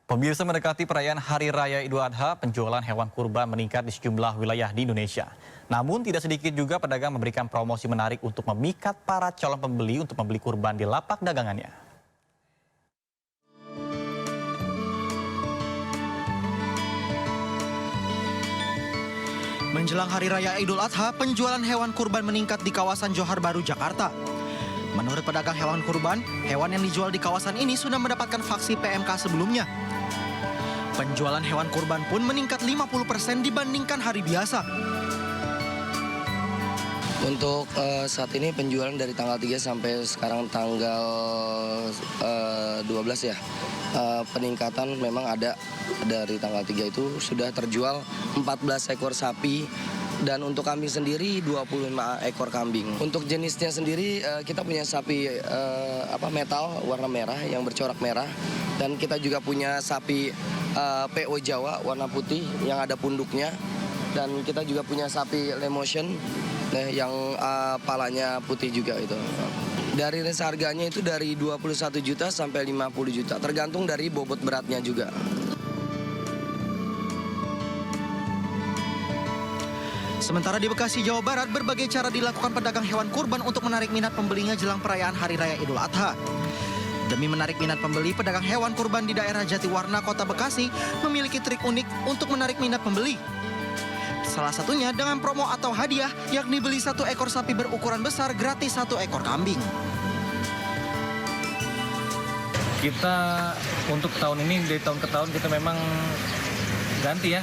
Pemirsa, mendekati perayaan Hari Raya Idul Adha, penjualan hewan kurban meningkat di sejumlah wilayah di Indonesia. Namun tidak sedikit juga pedagang memberikan promosi menarik untuk memikat para calon pembeli untuk membeli kurban di lapak dagangannya. Menjelang Hari Raya Idul Adha, penjualan hewan kurban meningkat di kawasan Johar Baru, Jakarta. Menurut pedagang hewan kurban, hewan yang dijual di kawasan ini sudah mendapatkan vaksin PMK sebelumnya. Penjualan hewan kurban pun meningkat 50% dibandingkan hari biasa. Untuk saat ini penjualan dari tanggal 3 sampai sekarang tanggal 12 ya. Peningkatan memang ada dari tanggal 3 itu sudah terjual 14 ekor sapi. Dan untuk kambing sendiri 25 ekor kambing. Untuk jenisnya sendiri kita punya sapi metal warna merah yang bercorak merah. Dan kita juga punya sapi PO Jawa warna putih yang ada punduknya. Dan kita juga punya sapi Lemotion yang palanya putih juga itu. Dari range harganya itu dari 21 juta sampai 50 juta, tergantung dari bobot beratnya juga. Sementara di Bekasi, Jawa Barat, berbagai cara dilakukan pedagang hewan kurban untuk menarik minat pembelinya jelang perayaan Hari Raya Idul Adha. Demi menarik minat pembeli, pedagang hewan kurban di daerah Jatiwarna, Kota Bekasi memiliki trik unik untuk menarik minat pembeli. Salah satunya dengan promo atau hadiah, yakni beli 1 ekor sapi berukuran besar gratis 1 ekor kambing. Kita untuk tahun ini, dari tahun ke tahun kita memang ganti ya.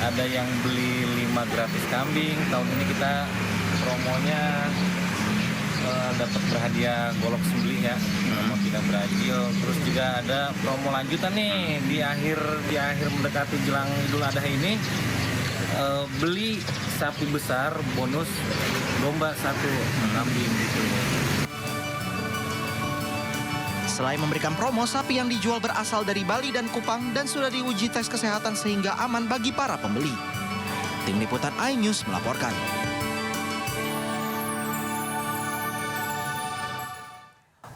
Ada yang beli 5 gratis kambing. Tahun ini kita promonya dapat berhadiah golok sembelih ya, promo tidak beradil. Terus juga ada promo lanjutan nih di akhir mendekati jelang Idul Adha ini. Beli sapi besar bonus domba 1 kambing gitu. Selain memberikan promo, sapi yang dijual berasal dari Bali dan Kupang dan sudah diuji tes kesehatan sehingga aman bagi para pembeli. Tim Liputan iNews melaporkan.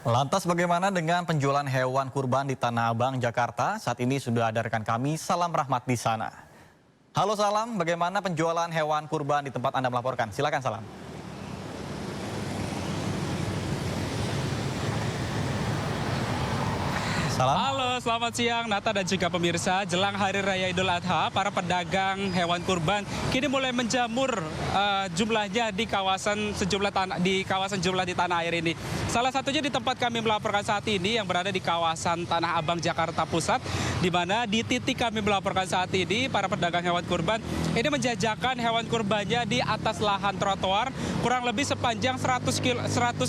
Lantas bagaimana dengan penjualan hewan kurban di Tanah Abang, Jakarta? Saat ini sudah ada rekan kami, Salam Rahmat di sana. Halo Salam, bagaimana penjualan hewan kurban di tempat Anda melaporkan? Silakan Salam. Salam. Halo, selamat siang Nata dan juga pemirsa. Jelang Hari Raya Idul Adha, para pedagang hewan kurban kini mulai menjamur jumlahnya di kawasan sejumlah di tanah air ini. Salah satunya di tempat kami melaporkan saat ini yang berada di kawasan Tanah Abang, Jakarta Pusat, di mana di titik kami melaporkan saat ini para pedagang hewan kurban ini menjajakan hewan kurbannya di atas lahan trotoar kurang lebih sepanjang 100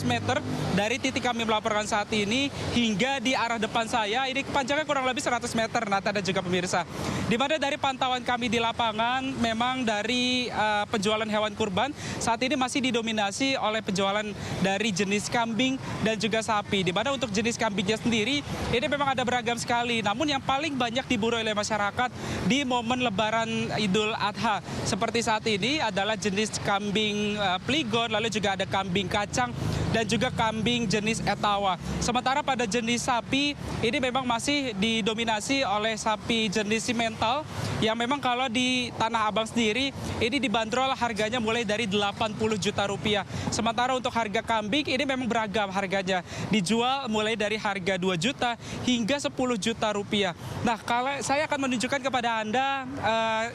meter dari titik kami melaporkan saat ini hingga di arah depan saya. Ini panjangnya kurang lebih 100 meter, Nata dan juga pemirsa. Di mana dari pantauan kami di lapangan, memang dari penjualan hewan kurban saat ini masih didominasi oleh penjualan dari jenis kambing dan juga sapi. Di mana untuk jenis kambingnya sendiri, ini memang ada beragam sekali. Namun yang paling banyak diburu oleh masyarakat di momen Lebaran Idul Adha seperti saat ini adalah jenis kambing Pligon, lalu juga ada kambing kacang dan juga kambing jenis Etawa. Sementara pada jenis sapi ini memang masih didominasi oleh sapi jenis simental yang memang kalau di Tanah Abang sendiri ini dibanderol harganya mulai dari 80 juta rupiah. Sementara untuk harga kambing ini memang beragam harganya. Dijual mulai dari harga 2 juta hingga 10 juta rupiah. Nah, kalau saya akan menunjukkan kepada Anda,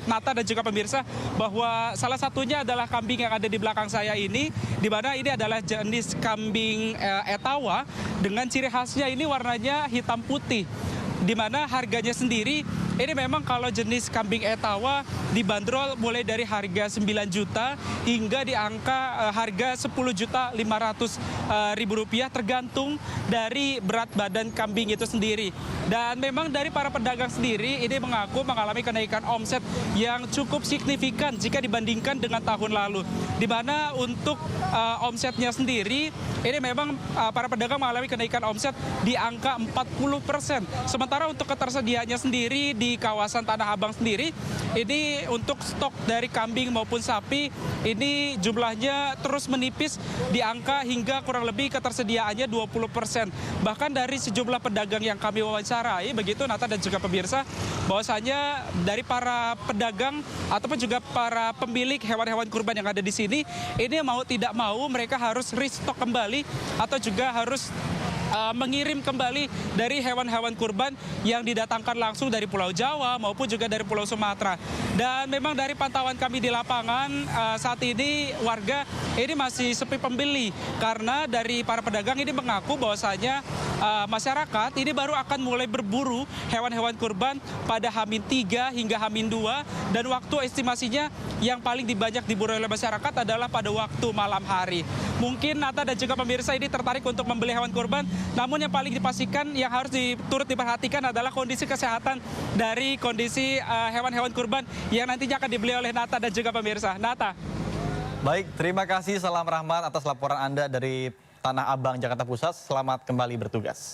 Nata dan juga pemirsa, bahwa salah satunya adalah kambing yang ada di belakang saya ini, di mana ini adalah jenis kambing Etawa dengan ciri khasnya ini warnanya hitam putih, di mana harganya sendiri ini memang kalau jenis kambing Etawa dibanderol mulai dari harga 9 juta hingga di angka harga 10 juta 500 ribu rupiah tergantung dari berat badan kambing itu sendiri. Dan memang dari para pedagang sendiri ini mengaku mengalami kenaikan omset yang cukup signifikan jika dibandingkan dengan tahun lalu. Di mana untuk omsetnya sendiri ini memang para pedagang mengalami kenaikan omset di angka 40%. Sementara untuk ketersediaannya sendiri di di kawasan Tanah Abang sendiri, ini untuk stok dari kambing maupun sapi ini jumlahnya terus menipis di angka hingga kurang lebih ketersediaannya 20%. Bahkan dari sejumlah pedagang yang kami wawancarai, begitu Nata dan juga pemirsa, bahwasanya dari para pedagang ataupun juga para pemilik hewan-hewan kurban yang ada di sini, ini mau tidak mau mereka harus restock kembali atau juga harus mengirim kembali dari hewan-hewan kurban yang didatangkan langsung dari Pulau Jawa maupun juga dari Pulau Sumatera. Dan memang dari pantauan kami di lapangan saat ini warga ini masih sepi pembeli karena dari para pedagang ini mengaku bahwasanya masyarakat ini baru akan mulai berburu hewan-hewan kurban pada H-3 hingga H-2 dan waktu estimasinya yang paling banyak diburu oleh masyarakat adalah pada waktu malam hari. Mungkin Nata dan juga pemirsa ini tertarik untuk membeli hewan kurban, namun yang paling dipastikan yang harus turut diperhatikan adalah kondisi kesehatan dari kondisi hewan-hewan kurban yang nantinya akan dibeli oleh Nata dan juga pemirsa. Nata. Baik, terima kasih Salam Rahmat atas laporan Anda dari Tanah Abang, Jakarta Pusat. Selamat kembali bertugas.